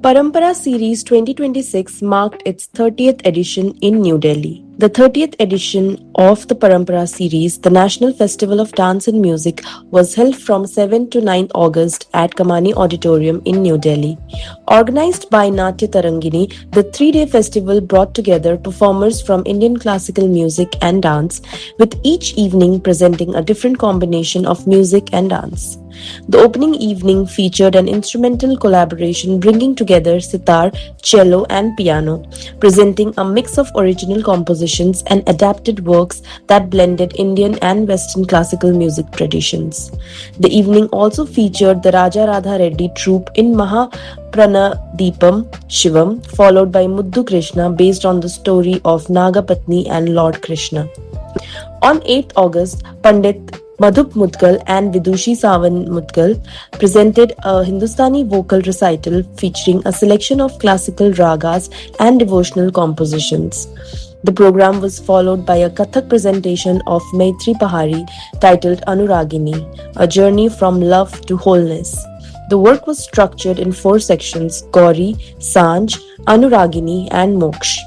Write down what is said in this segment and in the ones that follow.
Parampara Series 2026 marked its 30th edition in New Delhi. The 30th edition of the Parampara series, the National Festival of Dance and Music, was held from 7 to 9 August at Kamani Auditorium in New Delhi. Organized by Natya Tarangini, the three-day festival brought together performers from Indian classical music and dance, with each evening presenting a different combination of music and dance. The opening evening featured an instrumental collaboration bringing together sitar, cello, and piano, presenting a mix of original compositions and adapted works that blended Indian and Western classical music traditions. The evening also featured the Raja Radha Reddy troupe in Mahapranadipam Shivam, followed by Muddu Krishna based on the story of Nagapatni and Lord Krishna. On 8th August, Pandit Madhup Mudgal and Vidushi Sawan Mudgal presented a Hindustani vocal recital featuring a selection of classical ragas and devotional compositions. The program was followed by a Kathak presentation of Maitri Pahari titled Anuragini, a journey from love to wholeness. The work was structured in 4 sections: Gauri, Sanj, Anuragini, and Moksh.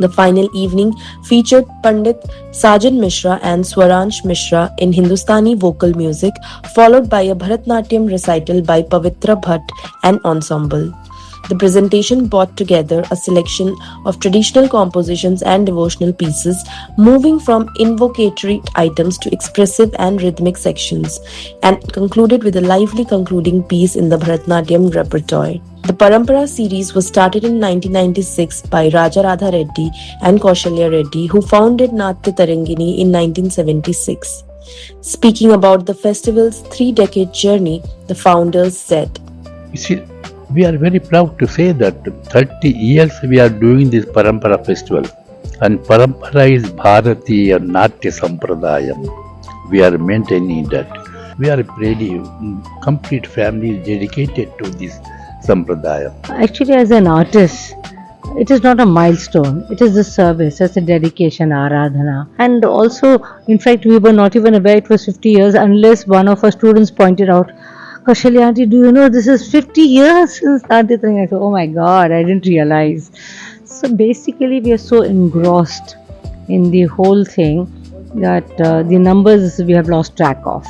The final evening featured Pandit Sajan Mishra and Swaransh Mishra in Hindustani vocal music, followed by a Bharatnatyam recital by Pavitra Bhatt and ensemble. The presentation brought together a selection of traditional compositions and devotional pieces, moving from invocatory items to expressive and rhythmic sections, and concluded with a lively concluding piece in the Bharatnatyam repertoire. The Parampara series was started in 1996 by Raja Radha Reddy and Kaushalya Reddy, who founded Natya Tarangini in 1976. Speaking about the festival's 3-decade journey, the founders said, You see, we are very proud to say that 30 years we are doing this Parampara festival. And Parampara is Bharatiya Natya Sampradayam. We are maintaining that. We are pretty complete family dedicated to this Sampradaya. Actually, as an artist, it is not a milestone. It is a service, it's a dedication, Aradhana. And also, in fact, we were not even aware it was 50 years unless one of our students pointed out, Kaushalya aunty, do you know this is 50 years since Natya Tarangini? I said, oh my God, I didn't realize. So basically, we are so engrossed in the whole thing that the numbers we have lost track of.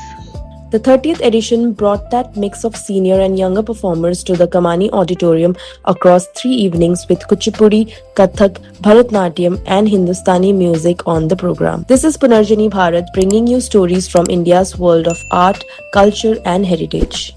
The 30th edition brought that mix of senior and younger performers to the Kamani Auditorium across 3 evenings with Kuchipudi, Kathak, Bharatnatyam and Hindustani music on the program. This is Punarjani Bharat bringing you stories from India's world of art, culture and heritage.